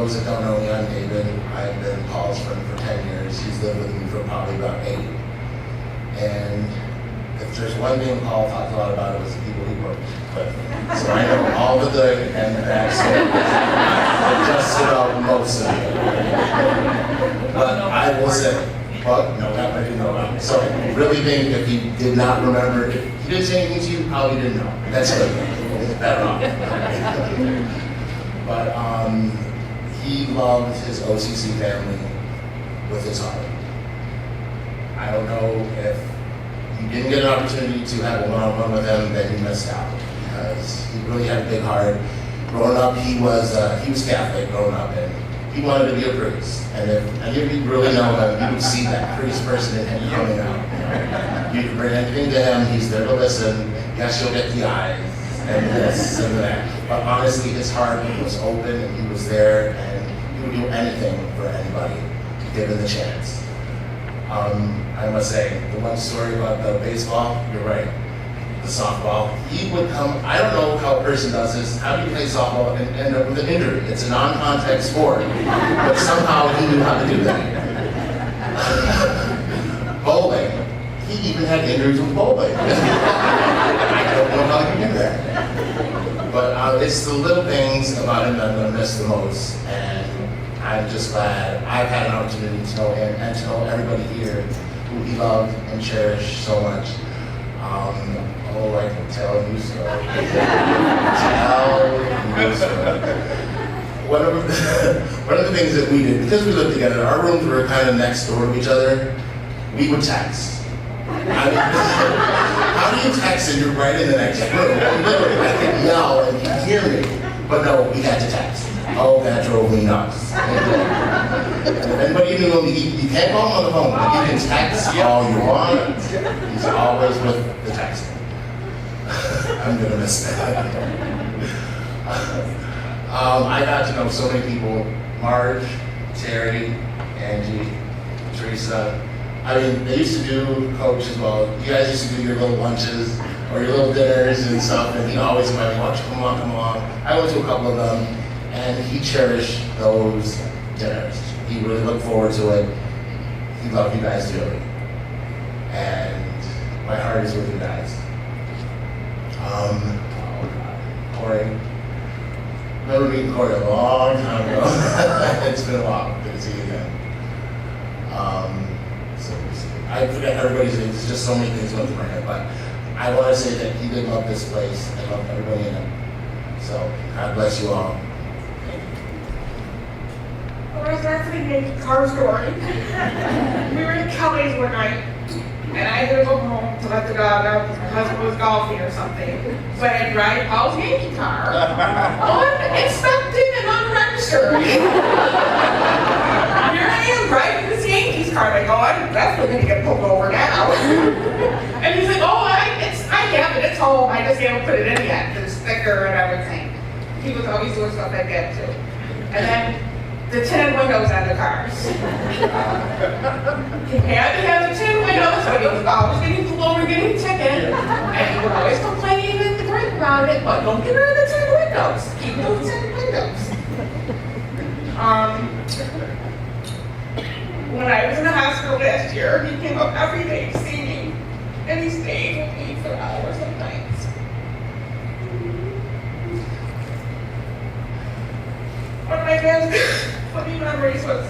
those that don't know me, I'm David. I've been Paul's friend for 10 years. He's lived with me for probably about 8. And if there's one thing Paul talked a lot about, it was the people he worked with. So I know all the good and the bad stories. Just about most of it. But I will say, well, no, that I didn't know about. So really think if he did not remember, if he didn't say anything to you, probably didn't know. That's good. It's better off. But he loved his OCC family with his heart. I don't know if you didn't get an opportunity to have a one-on-one with him, then you missed out, because he really had a big heart. Growing up, he was Catholic growing up, and he wanted to be a priest. And if any of you really know him, you would see that priest person in him coming out. You can bring anything to him, he's there to listen. Yes, you'll get the eyes and this and that. But honestly, his heart was open, and he was there, and he would do anything for anybody, given the chance. I must say, the one story about the baseball, you're right, the softball, he would come, I don't know how a person does this, how do you play softball and end up with an injury? It's a non-contact sport, but somehow he knew how to do that. Bowling, he even had injuries with bowling. I don't know how he did that. But it's the little things about him that I'm going to miss the most, and I'm just glad I've had an opportunity to know him and to know everybody here who he loved and cherished so much. Oh, I can tell you so. Tell you so. One of the things that we did, because we lived together, our rooms were kind of next door to each other, we would text. I mean, how do you text and you're right in the next room? Literally, I could yell and you could hear me. But no, we had to text. Oh, that drove me nuts. And if anybody knew him, you can't call him on the phone, but you can text all you want. He's always with the texting. I'm gonna miss that. I got to know so many people: Marge, Terry, Angie, Teresa. I mean, they used to do Coach as well. You guys used to do your little lunches or your little dinners and stuff, and he'd always invite me, "Watch, come on, come on." I went to a couple of them, and he cherished those dinners. He really looked forward to it. He loved you guys dearly, and my heart is with you guys. Oh God, Corey. Remember meeting Corey a long time ago. It's been a while. Good to see you again. I forget everybody's names. There's just so many things going through my head, but I want to say that he did love this place and loved everybody in it. So God bless you all. Well, I was actually making car story. We were in Kelly's one night, and I had to go home to let the dog out because my husband was golfing or something. So I had to drive Paul's Yankee car, uninspected and unregistered. Here I am driving this Yankees car. I go, I'm definitely going to get pulled over now. And he's like, oh, I have it. It's home. I just haven't put it in yet. The sticker and everything. He was always doing stuff like that too. And then the tinted windows on the cars. He had to have the tinted windows, but he was always getting pulled over, getting a ticket. And he would always complain and complain about it, but don't get rid of the tinted windows. Keep those tinted windows. When I was in the hospital last year, he came up every day to see me, and he stayed with me for hours and nights. One of my best funny memories was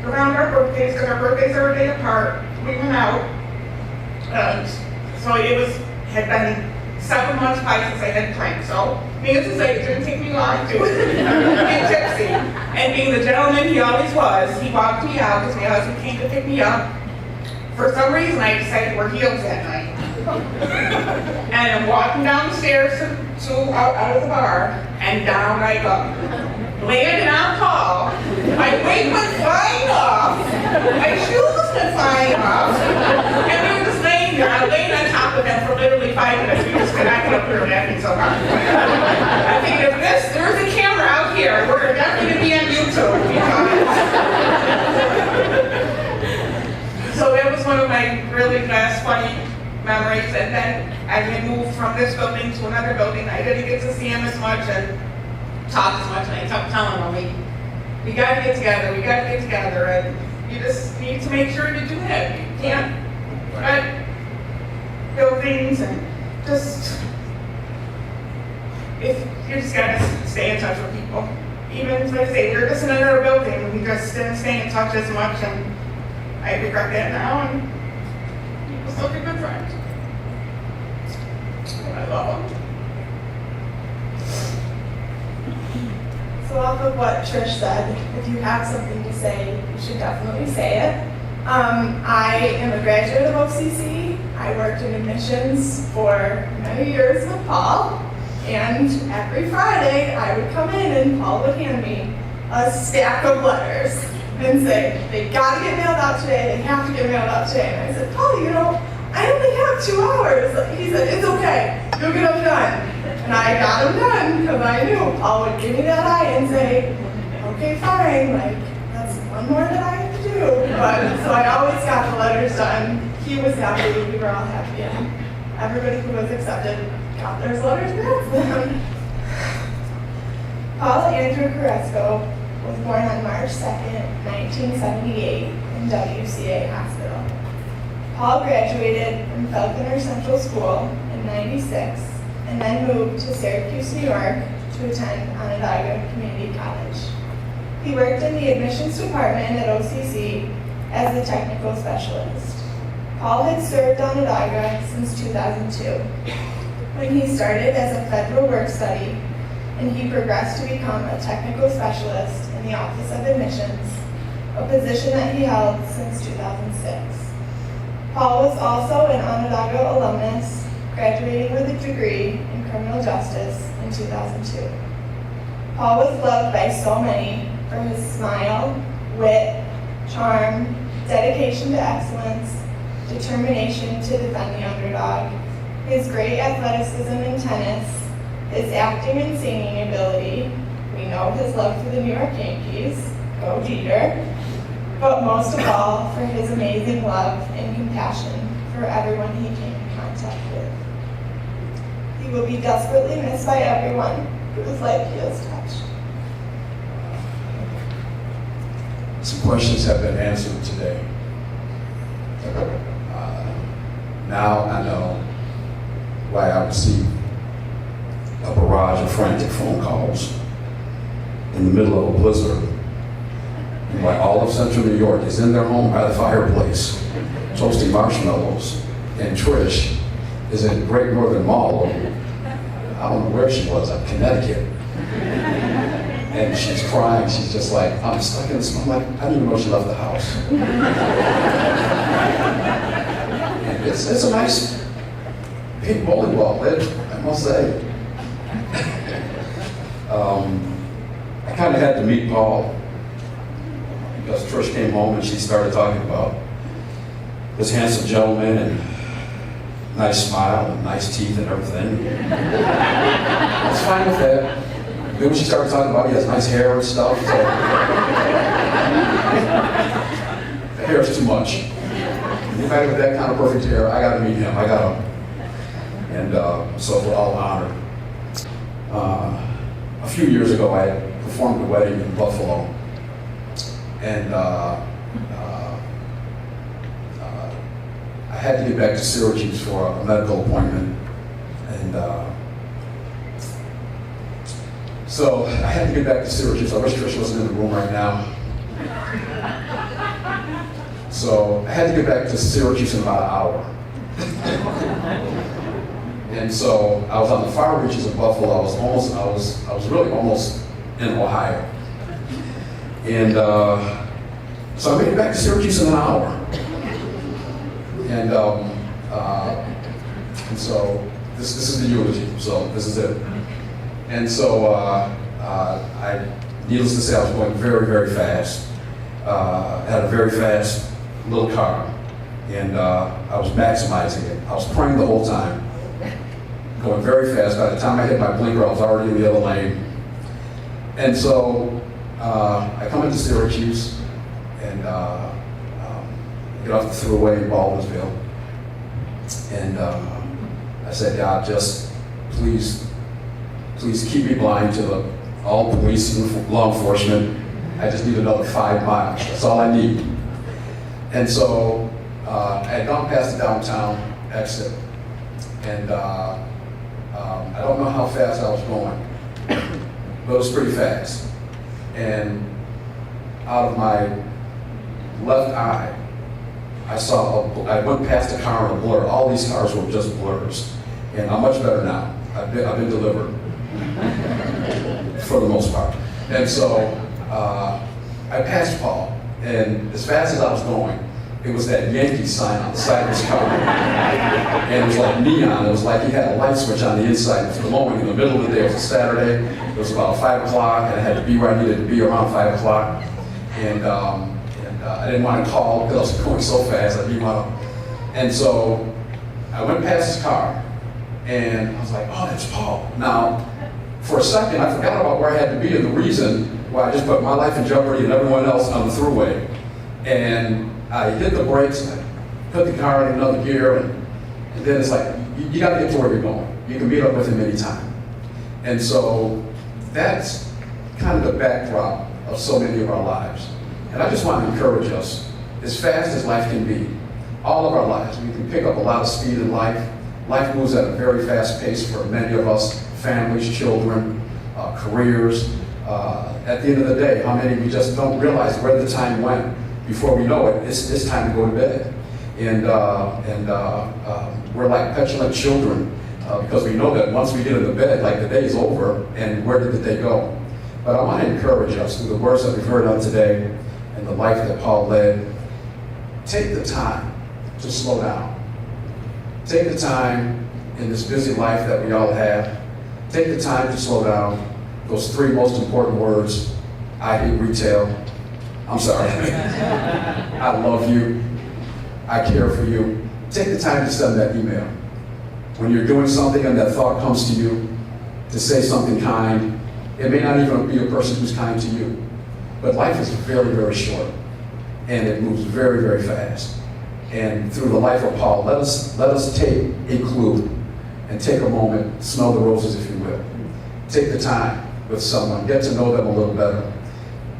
around our birthdays, because our birthdays are a day apart. We went out, and so had been 7 months by since I had planned. So, needless to say, it didn't take me long to get tipsy. And being the gentleman he always was, he walked me out because my husband came to pick me up. For some reason, I decided to wear heels that night. And I'm walking down the stairs out of the bar, and down I go. Landed on Paul, my wig went flying off, my shoes went flying off, and we were just laying there. I laid on top of him for literally 5 minutes. We just could not get up here laughing so hard. I think if there's a camera out here, we're definitely going to be on YouTube. So that was one of my really best, funny memories. And then I had moved from this building to another building. I didn't get to see him as much, and talk as much, and I kept telling him, we gotta get together, and you just need to make sure you do that. You can't build things and just, if you just gotta stay in touch with people. Even, like I say, we're just in another building, we just didn't stay in touch as much, and I regret that now, and he was such a good friend. And I love him. So off of what Trish said, if you have something to say, you should definitely say it. I am a graduate of OCC. I worked in admissions for many years with Paul, and every Friday I would come in and Paul would hand me a stack of letters and say, they gotta get mailed out today, they have to get mailed out today. And I said, Paul, I only have 2 hours. He said, it's okay, you'll get them done. And I got them done because I knew Paul would give me that eye and say, okay, fine, that's one more that I have to do. But so I always got the letters done. He was happy, we were all happy, and everybody who was accepted got their letters back to them. Paul Andrew Koresko was born on March 2nd, 1978 in WCA Hospital. Paul graduated from Falconer Central School in '96 and then moved to Syracuse, New York to attend Onondaga Community College. He worked in the admissions department at OCC as a technical specialist. Paul had served Onondaga since 2002, when he started as a federal work study, and he progressed to become a technical specialist in the Office of Admissions, a position that he held since 2006. Paul was also an Onondaga alumnus, graduating with a degree in criminal justice in 2002. Paul was loved by so many for his smile, wit, charm, dedication to excellence, determination to defend the underdog, his great athleticism in tennis, his acting and singing ability, we know his love for the New York Yankees, go Jeter, but most of all for his amazing love and compassion for everyone he came in contact with. He will be desperately missed by everyone whose life he has touched. Some questions have been answered today. Now I know why I receive a barrage of frantic phone calls in the middle of a blizzard, and why all of Central New York is in their home by the fireplace, toasting marshmallows, and Trish is in Great Northern Mall. I don't know where she was, up Connecticut. And she's crying, she's just like, I'm stuck in this. I'm like, I didn't even know she left the house. And it's a nice big bowling ball, I must say. I kind of had to meet Paul because Trish came home and she started talking about this handsome gentleman and nice smile and nice teeth and everything. I was fine with that. Then when she started talking about he has nice hair and stuff, so the hair is too much. Anybody with that kind of perfect hair, I gotta meet him, I gotta. And so we're all honored. A few years ago, I performed a wedding in Buffalo, and I had to get back to Syracuse for a medical appointment, and so I had to get back to Syracuse. I wish Trish wasn't in the room right now. So I had to get back to Syracuse in about an hour. And so I was on the far reaches of Buffalo. I was really almost in Ohio. And so I made it back to Syracuse in an hour. And so this is the eulogy, so this is it. And so needless to say, I was going very, very fast. I had a very fast little car, and I was maximizing it. I was praying the whole time, going very fast. By the time I hit my blinker, I was already in the other lane. And so I come into Syracuse and get off the thruway in Baldwinsville. And I said, God, just please keep me blind to the all police and law enforcement. I just need another 5 miles. That's all I need. And so I had gone past the downtown exit, and I don't know how fast I was going, but it was pretty fast. And out of my left eye, I went past a car in a blur. All these cars were just blurs. And I'm much better now. I've been delivered for the most part. And so I passed Paul, and as fast as I was going, it was that Yankee sign on the side of his car. And it was like neon. It was like he had a light switch on the inside. It was glowing in the middle of the day. It was a Saturday. It was about 5 o'clock, and I had to be where I needed to be around 5 o'clock. And I didn't want to call because I was going so fast. I didn't want to. And so I went past his car, and I was like, oh, that's Paul. Now, for a second, I forgot about where I had to be and the reason why I just put my life in jeopardy and everyone else on the thruway. And I hit the brakes, and I put the car in another gear, and then it's like, you got to get to where you're going. You can meet up with him anytime. And so that's kind of the backdrop of so many of our lives. And I just want to encourage us, as fast as life can be, all of our lives, we can pick up a lot of speed in life. Life moves at a very fast pace for many of us, families, children, careers. At the end of the day, how many we just don't realize where the time went. Before we know it, it's time to go to bed. And we're like petulant children because we know that once we get into bed, like the day's over, and where did the day go? But I want to encourage us through the words that we've heard on today and the life that Paul led. Take the time to slow down. Take the time in this busy life that we all have. Take the time to slow down. Those 3 most important words: I hate retail. I'm sorry. I love you. I care for you. Take the time to send that email. When you're doing something and that thought comes to you, to say something kind. It may not even be a person who's kind to you. But life is very, very short. And it moves very, very fast. And through the life of Paul, let us take a clue and take a moment, smell the roses if you will. Take the time with someone, get to know them a little better.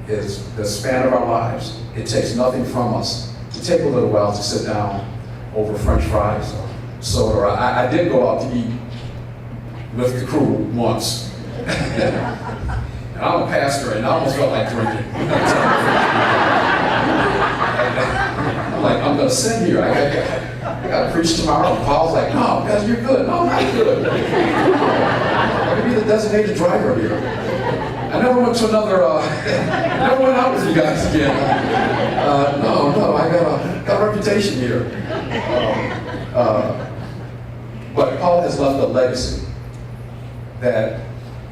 It's the span of our lives. It takes nothing from us to take a little while to sit down over French fries or soda. I did go out to eat with the crew once. And I'm a pastor, and I almost felt like drinking. I'm like, I'm going to sit here. I got to preach tomorrow. And Paul's like, no, guys, you're good. No, I'm not good. I'm going to be the designated driver here. I never went to another, never went out with you guys again. No, I got a reputation here. But Paul has left a legacy that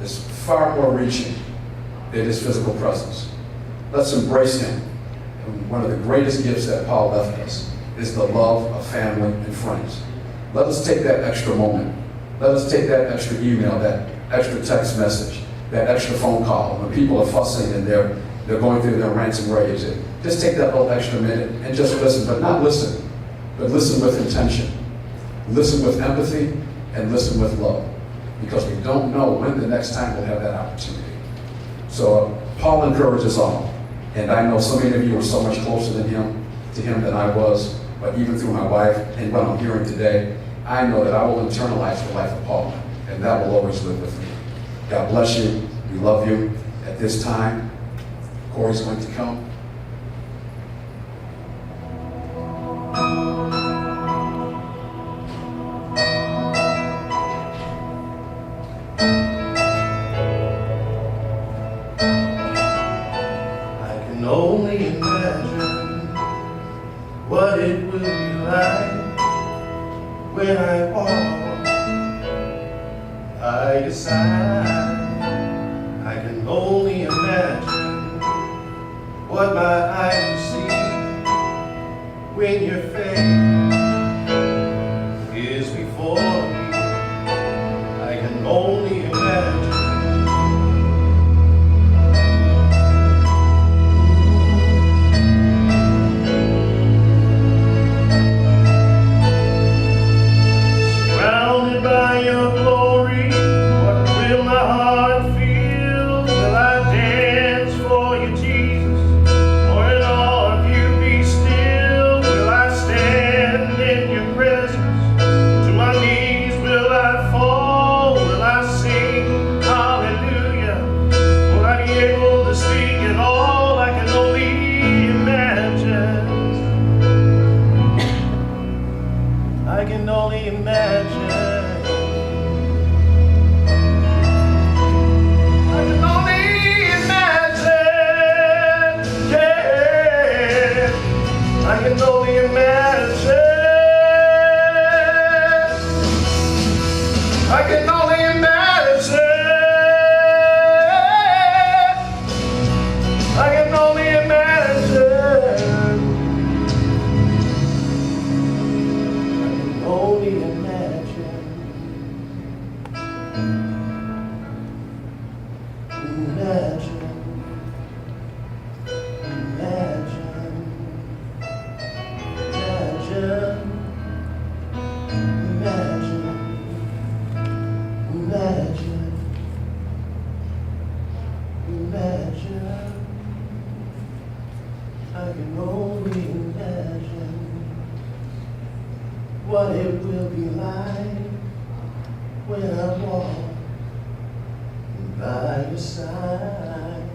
is far more reaching than his physical presence. Let's embrace him. And one of the greatest gifts that Paul left us is the love of family and friends. Let us take that extra moment. Let us take that extra email, that extra text message, that extra phone call when people are fussing and they're going through their rants and raves. Just take that little extra minute and just listen, but not listen, but listen with intention. Listen with empathy and listen with love, because we don't know when the next time we'll have that opportunity. So Paul encourages all, and I know so many of you are so much closer to him than I was, but even through my wife and what I'm hearing today, I know that I will internalize the life of Paul, and that will always live with me. God bless you. We love you. At this time, Corey's going to come. Only imagine what it will be like when I walk by your side. I can only imagine what my eyes will see when your face is before me. I can only imagine. By your glory, what will my I can only imagine. I can only imagine. I can only imagine. Imagine. Imagine. Imagine. Imagine. Imagine. I can only imagine what it will be like when I walk by your side.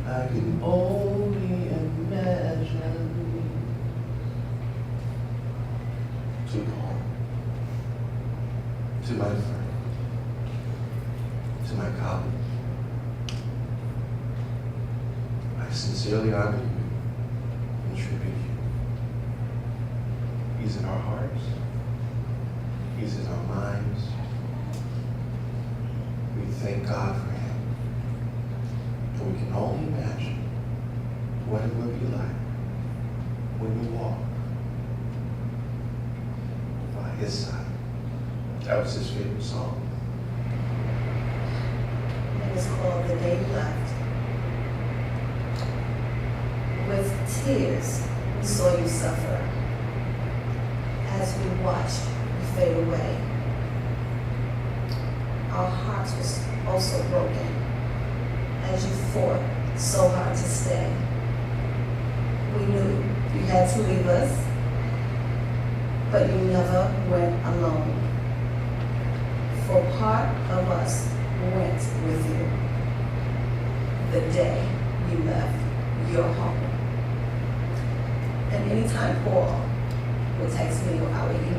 I can only imagine. To Paul, to my friend, to my colleague, I sincerely honor you and tribute you. He's in our hearts. He's in our minds. We thank God for him. And we can only imagine what it will be like when we walk by his side. That was his favorite song. It was called The Day You Left. With tears, we saw you suffer as we watched you fade away. Our hearts were also broken as you fought so hard to stay. We knew you had to leave us, but you never went alone. For part of us went with you the day you left your home. And anytime Paul would text me, I would email